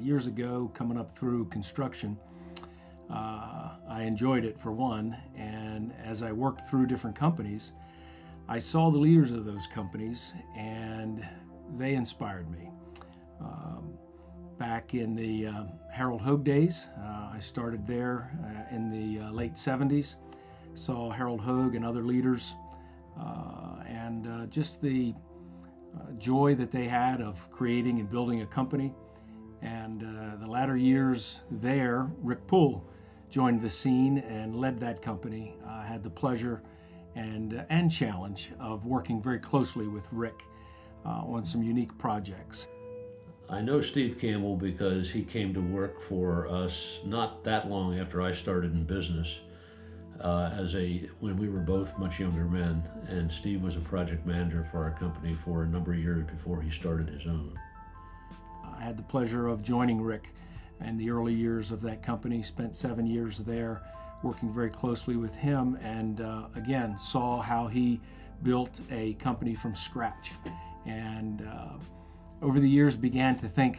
years ago, coming up through construction, I enjoyed it for one, and as I worked through different companies, I saw the leaders of those companies, and they inspired me. Back in the Harold Hogue days, I started there in the late 70s, saw Harold Hogue and other leaders, and just the joy that they had of creating and building a company. And the latter years there, Rick Poole joined the scene and led that company. I had the pleasure and challenge of working very closely with Rick on some unique projects. I know Steve Campbell because he came to work for us not that long after I started in business, when we were both much younger men, and Steve was a project manager for our company for a number of years before he started his own. I had the pleasure of joining Rick in the early years of that company, spent 7 years there working very closely with him, and again saw how he built a company from scratch, and over the years began to think,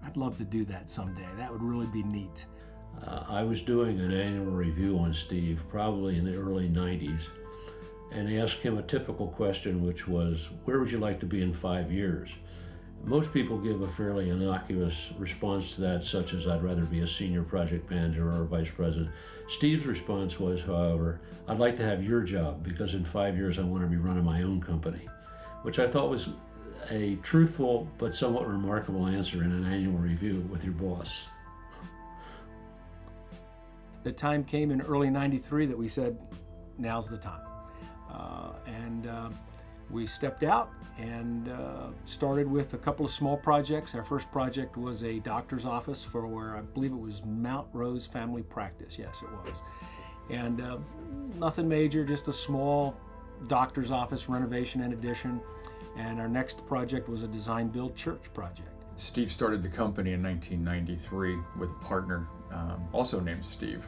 I'd love to do that someday. That would really be neat. I was doing an annual review on Steve probably in the early 90s, and asked him a typical question, which was, where would you like to be in 5 years? Most people give a fairly innocuous response to that, such as, I'd rather be a senior project manager or a vice president. Steve's response was, however, I'd like to have your job because in 5 years I want to be running my own company, which I thought was a truthful but somewhat remarkable answer in an annual review with your boss. The time came in early 93 that we said, now's the time. We stepped out and started with a couple of small projects. Our first project was a doctor's office for where I believe it was Mount Rose Family Practice. Yes, it was. And nothing major, just a small doctor's office renovation and addition. And our next project was a design-build church project. Steve started the company in 1993 with a partner also named Steve.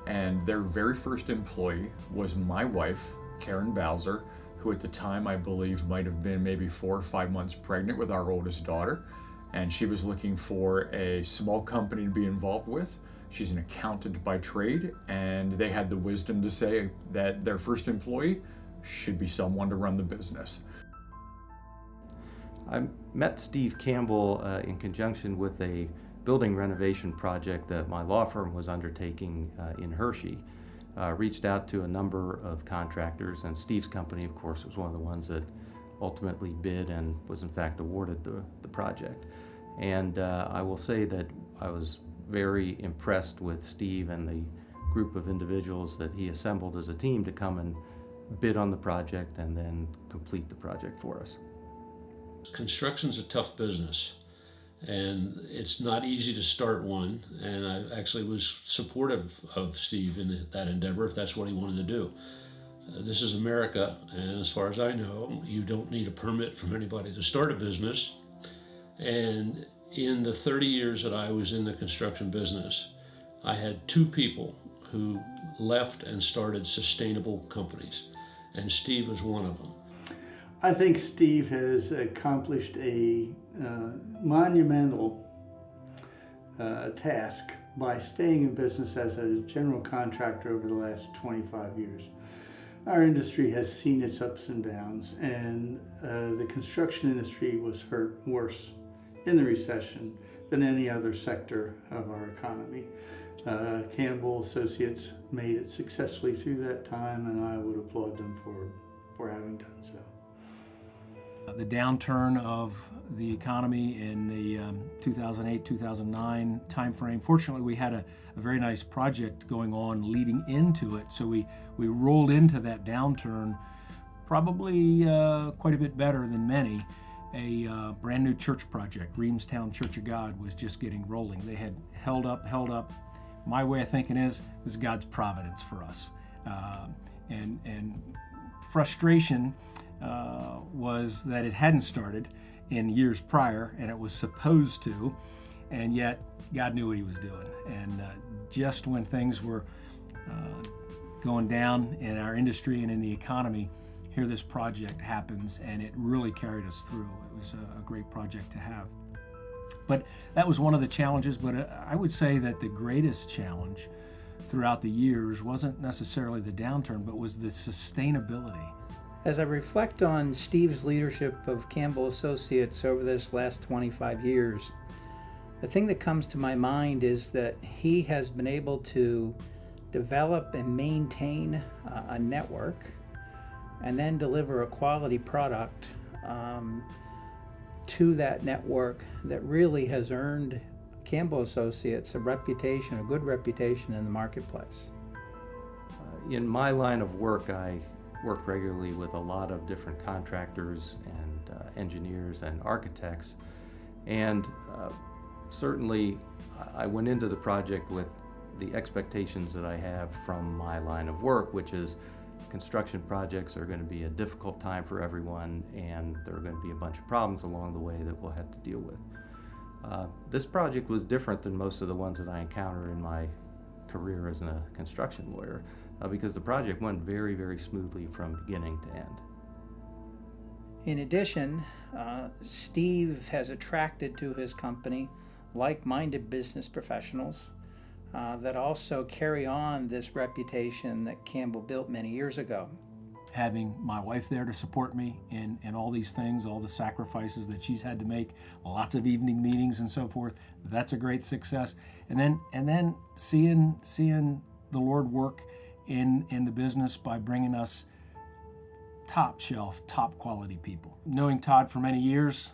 And their very first employee was my wife, Karen Bowser, who at the time I believe might have been maybe 4 or 5 months pregnant with our oldest daughter. And she was looking for a small company to be involved with. She's an accountant by trade, and they had the wisdom to say that their first employee should be someone to run the business. I met Steve Campbell in conjunction with a building renovation project that my law firm was undertaking in Hershey. Reached out to a number of contractors, and Steve's company, of course, was one of the ones that ultimately bid and was in fact awarded the project. And I will say that I was very impressed with Steve and the group of individuals that he assembled as a team to come and bid on the project and then complete the project for us. Construction's a tough business, and it's not easy to start one, and I actually was supportive of Steve in that endeavor if that's what he wanted to do. This is America, and as far as I know, you don't need a permit from anybody to start a business. And in the 30 years that I was in the construction business, I had 2 people who left and started sustainable companies, and Steve was one of them. I think Steve has accomplished a monumental task by staying in business as a general contractor over the last 25 years. Our industry has seen its ups and downs, and the construction industry was hurt worse in the recession than any other sector of our economy. Campbell Associates made it successfully through that time, and I would applaud them for having done so. The downturn of the economy in the 2008-2009 timeframe. Fortunately, we had a very nice project going on leading into it, so we rolled into that downturn probably quite a bit better than many. A brand new church project, Reamstown Church of God, was just getting rolling. They had held up. My way of thinking is, it was God's providence for us. And frustration was that it hadn't started in years prior, and it was supposed to, and yet God knew what he was doing. And just when things were going down in our industry and in the economy, here this project happens, and it really carried us through. It was a great project to have. But that was one of the challenges. But I would say that the greatest challenge throughout the years wasn't necessarily the downturn, but was the sustainability. As I reflect on Steve's leadership of Campbell Associates over this last 25 years, the thing that comes to my mind is that he has been able to develop and maintain a network and then deliver a quality product to that network that really has earned Campbell Associates a good reputation in the marketplace. In my line of work, I work regularly with a lot of different contractors and engineers and architects, and certainly I went into the project with the expectations that I have from my line of work, which is construction projects are going to be a difficult time for everyone, and there are going to be a bunch of problems along the way that we'll have to deal with. This project was different than most of the ones that I encountered in my career as a construction lawyer, because the project went very, very smoothly from beginning to end. In addition, Steve has attracted to his company like-minded business professionals that also carry on this reputation that Campbell built many years ago. Having my wife there to support me in all these things, all the sacrifices that she's had to make, lots of evening meetings and so forth, that's a great success. And then seeing the Lord work in the business by bringing us top shelf, top quality people. Knowing Todd for many years,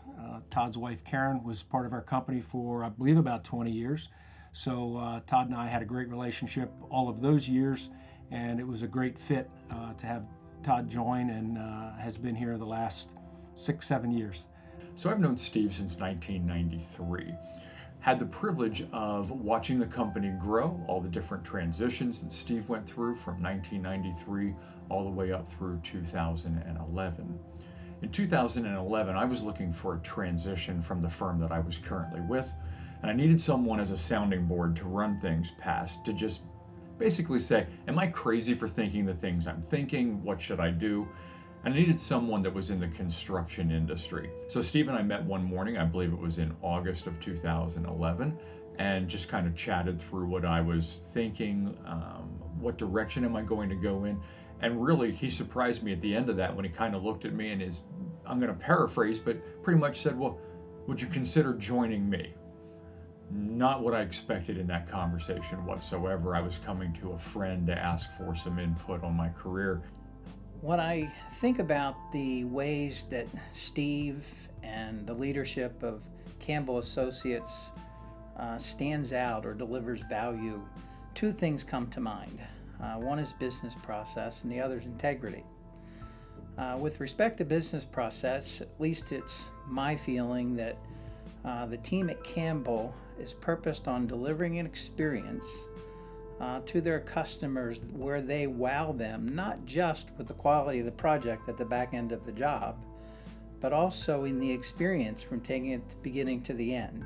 Todd's wife Karen was part of our company for, I believe, about 20 years. So Todd and I had a great relationship all of those years, and it was a great fit to have Todd join, and has been here the last 6-7 years. So I've known Steve since 1993. Had the privilege of watching the company grow, all the different transitions that Steve went through from 1993 all the way up through 2011. In 2011, I was looking for a transition from the firm that I was currently with, and I needed someone as a sounding board to run things past, to just basically say, am I crazy for thinking the things I'm thinking? What should I do? And I needed someone that was in the construction industry. So Steve and I met one morning, I believe it was in August of 2011, and just kind of chatted through what I was thinking, what direction am I going to go in? And really, he surprised me at the end of that when he kind of looked at me and I'm going to paraphrase, but pretty much said, well, would you consider joining me? Not what I expected in that conversation whatsoever. I was coming to a friend to ask for some input on my career. When I think about the ways that Steve and the leadership of Campbell Associates stands out or delivers value, two things come to mind. One is business process and the other is integrity. With respect to business process, at least it's my feeling that the team at Campbell is purposed on delivering an experience to their customers where they wow them, not just with the quality of the project at the back end of the job, but also in the experience from taking it to beginning to the end.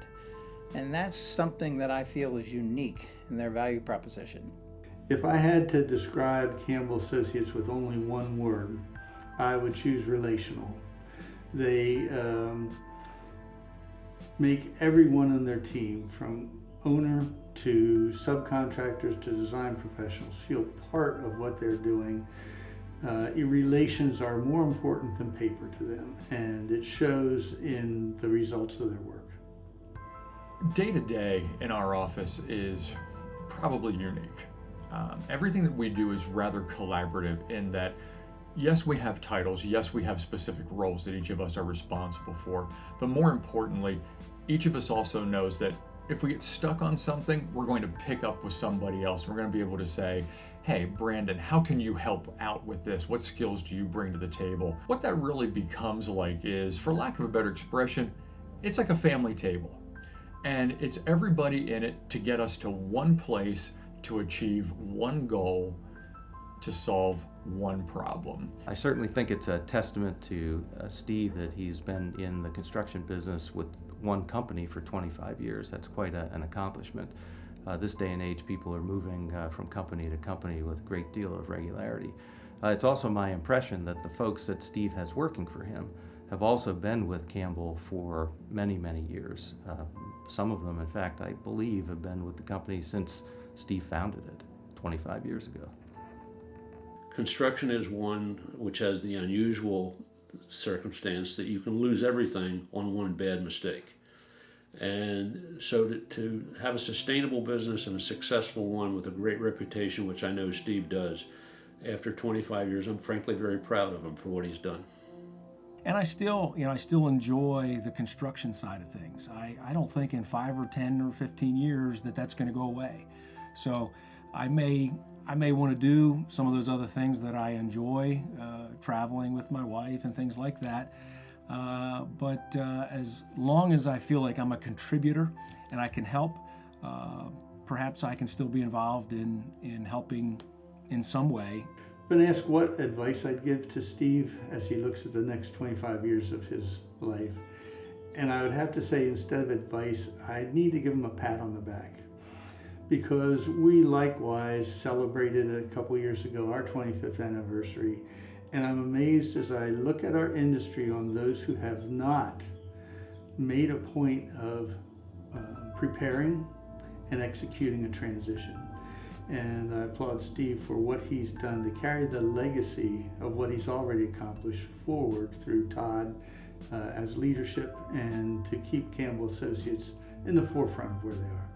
And that's something that I feel is unique in their value proposition. If I had to describe Campbell Associates with only one word, I would choose relational. They make everyone on their team, from owner to subcontractors to design professionals, feel part of what they're doing. Relations are more important than paper to them, and it shows in the results of their work. Day to day in our office is probably unique. Everything that we do is rather collaborative in that, yes, we have titles, yes, we have specific roles that each of us are responsible for, but more importantly, each of us also knows that if we get stuck on something, we're going to pick up with somebody else. We're going to be able to say, hey, Brandon, how can you help out with this? What skills do you bring to the table? What that really becomes like is, for lack of a better expression, it's like a family table. And it's everybody in it to get us to one place to achieve one goal, to solve one problem. I certainly think it's a testament to Steve that he's been in the construction business with one company for 25 years. That's quite an accomplishment. This day and age, people are moving from company to company with a great deal of regularity. It's also my impression that the folks that Steve has working for him have also been with Campbell for many, many years. Some of them, in fact, I believe have been with the company since Steve founded it 25 years ago. Construction is one which has the unusual circumstance that you can lose everything on one bad mistake. And so to have a sustainable business and a successful one with a great reputation, which I know Steve does, after 25 years, I'm frankly very proud of him for what he's done. And I still enjoy the construction side of things. I don't think in 5 or 10 or 15 years that's going to go away. So I may want to do some of those other things that I enjoy, traveling with my wife and things like that. But as long as I feel like I'm a contributor and I can help, perhaps I can still be involved in helping in some way. I've been asked what advice I'd give to Steve as he looks at the next 25 years of his life. And I would have to say, instead of advice, I'd need to give him a pat on the back. Because we likewise celebrated a couple years ago our 25th anniversary. And I'm amazed as I look at our industry on those who have not made a point of preparing and executing a transition. And I applaud Steve for what he's done to carry the legacy of what he's already accomplished forward through Todd as leadership and to keep Campbell Associates in the forefront of where they are.